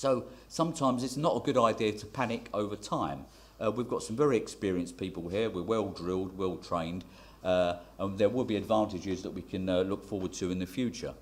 So sometimes it's not a good idea to panic over time. We've got some very experienced people here. We're well drilled, well trained, and there will be advantages that we can look forward to in the future,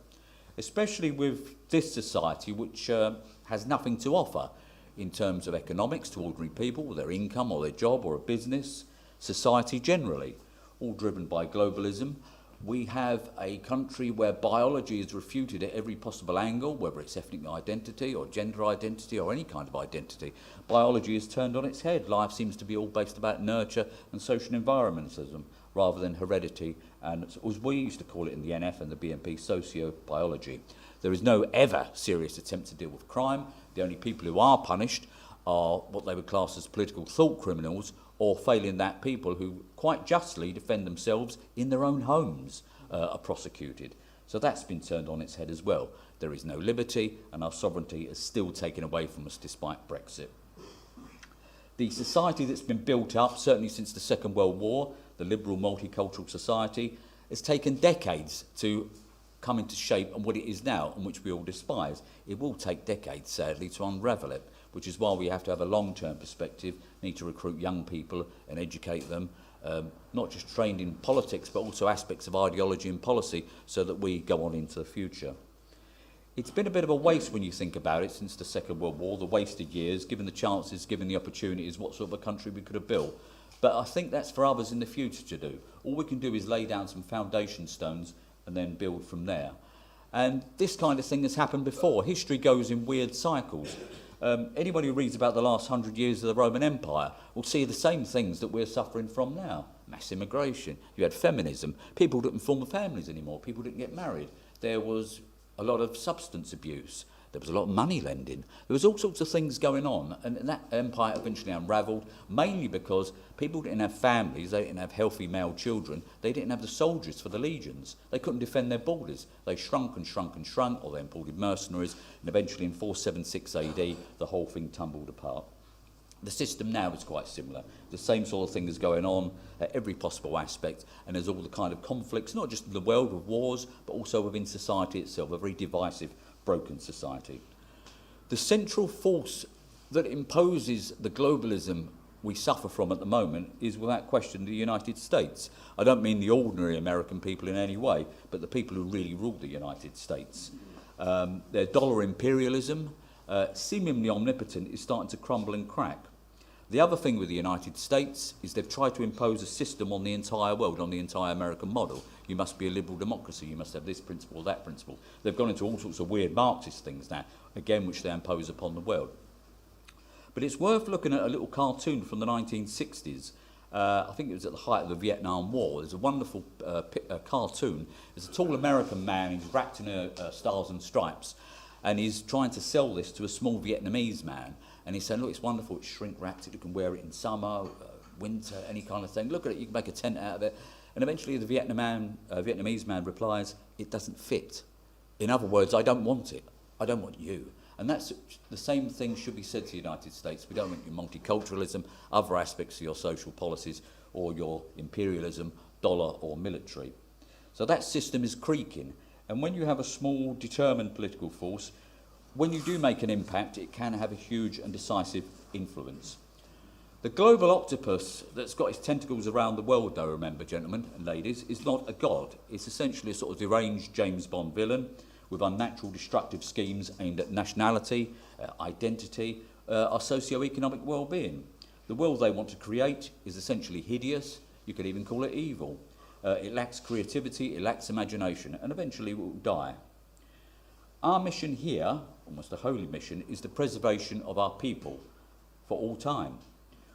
especially with this society, which has nothing to offer in terms of economics to ordinary people, their income or their job or a business, society generally, all driven by globalism. We have a country where biology is refuted at every possible angle, whether it's ethnic identity or gender identity or any kind of identity. Biology is turned on its head. Life seems to be all based about nurture and social environmentalism rather than heredity and, as we used to call it in the NF and the BNP, sociobiology. There is no ever serious attempt to deal with crime. The only people who are punished are what they would class as political thought criminals, or failing that, people who quite justly defend themselves in their own homes are prosecuted. So that's been turned on its head as well. There is no liberty, and our sovereignty is still taken away from us despite Brexit. The society that's been built up, certainly since the Second World War, the liberal multicultural society, has taken decades to come into shape and what it is now, and which we all despise. It will take decades, sadly, to unravel it, which is why we have to have a long-term perspective, need to recruit young people and educate them, not just trained in politics, but also aspects of ideology and policy, so that we go on into the future. It's been a bit of a waste when you think about it since the Second World War, the wasted years, given the chances, given the opportunities, what sort of a country we could have built. But I think that's for others in the future to do. All we can do is lay down some foundation stones and then build from there. And this kind of thing has happened before. History goes in weird cycles. Anybody who reads about the last 100 years of the Roman Empire will see the same things that we're suffering from now. Mass immigration. You had feminism. People didn't form families anymore. People didn't get married. There was a lot of substance abuse. There was a lot of money lending. There was all sorts of things going on, and that empire eventually unravelled, mainly because people didn't have families, they didn't have healthy male children, they didn't have the soldiers for the legions. They couldn't defend their borders. They shrunk and shrunk and shrunk, or they imported mercenaries, and eventually in 476 AD, the whole thing tumbled apart. The system now is quite similar. The same sort of thing is going on at every possible aspect, and there's all the kind of conflicts, not just in the world of wars, but also within society itself, a very divisive, broken society. The central force that imposes the globalism we suffer from at the moment is without question the United States. I don't mean the ordinary American people in any way, but the people who really rule the United States. Their dollar imperialism, seemingly omnipotent, is starting to crumble and crack. The other thing with the United States is they've tried to impose a system on the entire world, on the entire American model. You must be a liberal democracy, you must have this principle or that principle. They've gone into all sorts of weird Marxist things now, again, which they impose upon the world. But it's worth looking at a little cartoon from the 1960s. I think it was at the height of the Vietnam War. There's a wonderful cartoon. There's a tall American man, he's wrapped in stars and stripes, and he's trying to sell this to a small Vietnamese man. And he's saying, look, it's wonderful, it's shrink-wrapped, you can wear it in summer, winter, any kind of thing. Look at it, you can make a tent out of it. And eventually the Vietnamese man replies, it doesn't fit. In other words, I don't want it. I don't want you. And that's the same thing should be said to the United States. We don't want your multiculturalism, other aspects of your social policies, or your imperialism, dollar or military. So that system is creaking. And when you have a small, determined political force, when you do make an impact, it can have a huge and decisive influence. The global octopus that's got its tentacles around the world, though, remember, gentlemen and ladies, is not a god. It's essentially a sort of deranged James Bond villain with unnatural destructive schemes aimed at nationality, identity, our socio-economic well-being. The world they want to create is essentially hideous. You could even call it evil. It lacks creativity, it lacks imagination, and eventually will die. Our mission here, almost a holy mission, is the preservation of our people for all time.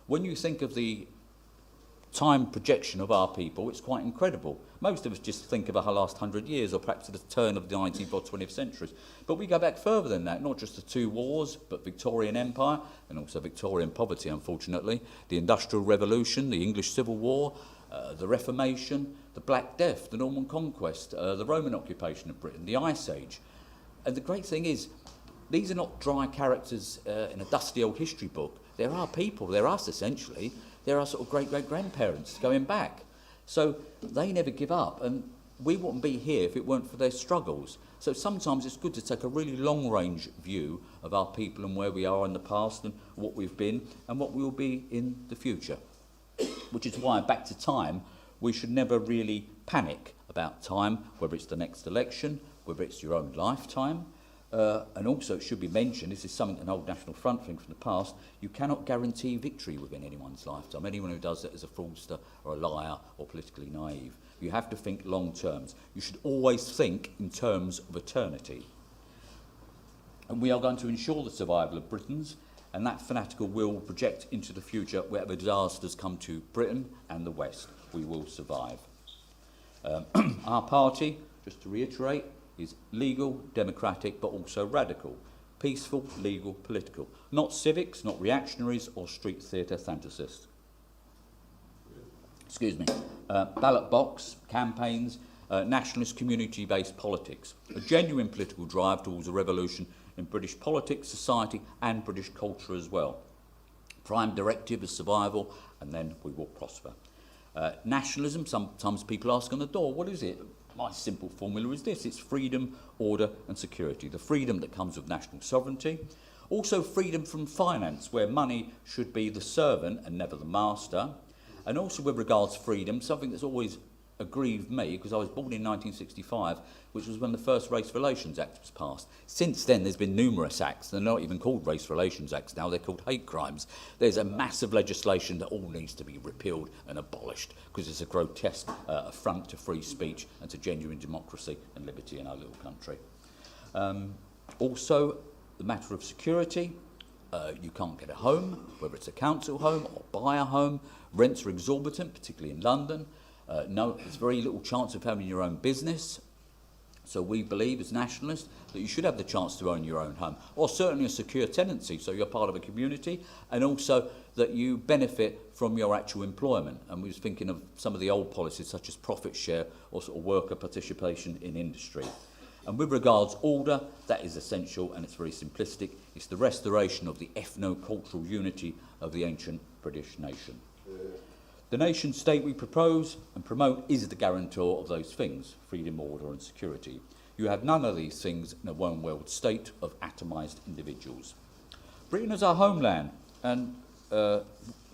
When you think of the time projection of our people, it's quite incredible. Most of us just think of our last 100 years, or perhaps at the turn of the 19th or 20th centuries. But we go back further than that, not just the two wars, but Victorian Empire, and also Victorian poverty, unfortunately, the Industrial Revolution, the English Civil War, the Reformation, the Black Death, the Norman Conquest, the Roman occupation of Britain, the Ice Age. And the great thing is, these are not dry characters in a dusty old history book. They're our people, they're us essentially. They're our sort of great-great-grandparents going back. So they never give up. And we wouldn't be here if it weren't for their struggles. So sometimes it's good to take a really long-range view of our people and where we are in the past and what we've been and what we will be in the future. Which is why, back to time, we should never really panic about time, whether it's the next election, whether it's your own lifetime. And also, it should be mentioned, this is something, an old National Front thing from the past, you cannot guarantee victory within anyone's lifetime. Anyone who does that is a fraudster or a liar or politically naive. You have to think long terms. You should always think in terms of eternity. And we are going to ensure the survival of Britons, and that fanatical will project into the future wherever disasters come to Britain and the West. We will survive. Our party, just to reiterate, is legal, democratic, but also radical. Peaceful, legal, political. Not civics, not reactionaries or street theatre fantasists. Excuse me. Ballot box, campaigns, nationalist community-based politics. A genuine political drive towards a revolution in British politics, society and British culture as well. Prime directive is survival, and then we will prosper. Nationalism, sometimes people ask on the door, what is it? My simple formula is this: it's freedom, order and security. The freedom that comes with national sovereignty. Also freedom from finance, where money should be the servant and never the master. And also with regards to freedom, something that's always aggrieved me, because I was born in 1965, which was when the first Race Relations Act was passed. Since then, there's been numerous acts. They're not even called Race Relations Acts now, they're called hate crimes. There's a massive legislation that all needs to be repealed and abolished, because it's a grotesque affront to free speech and to genuine democracy and liberty in our little country. Also, the matter of security. You can't get a home, whether it's a council home or buy a home. Rents are exorbitant, particularly in London. No, there's very little chance of having your own business. So we believe as nationalists that you should have the chance to own your own home, or certainly a secure tenancy, so you're part of a community, and also that you benefit from your actual employment. And we was thinking of some of the old policies such as profit share or sort of worker participation in industry. And with regards order, that is essential and it's very simplistic. It's the restoration of the ethno-cultural unity of the ancient British nation. The nation state we propose and promote is the guarantor of those things: freedom, order and security. You have none of these things in a one-world state of atomised individuals. Britain is our homeland, and the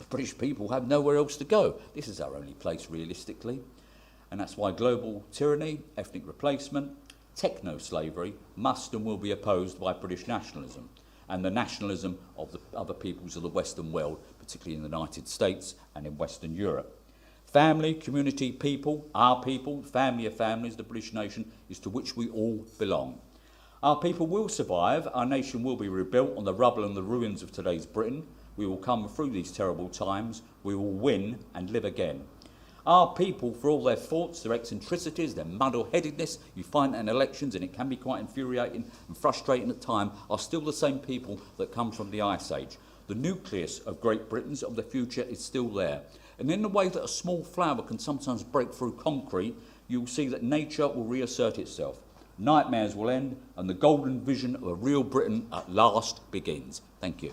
British people have nowhere else to go. This is our only place realistically, and that's why global tyranny, ethnic replacement, techno-slavery must and will be opposed by British nationalism and the nationalism of the other peoples of the Western world, particularly in the United States and in Western Europe. Family, community, people, our people, family of families, the British nation is to which we all belong. Our people will survive, our nation will be rebuilt on the rubble and the ruins of today's Britain. We will come through these terrible times, we will win and live again. Our people, for all their faults, their eccentricities, their muddle-headedness, you find that in elections, and it can be quite infuriating and frustrating at times, are still the same people that come from the Ice Age. The nucleus of Great Britain's of the future is still there. And in the way that a small flower can sometimes break through concrete, you'll see that nature will reassert itself. Nightmares will end, and the golden vision of a real Britain at last begins. Thank you.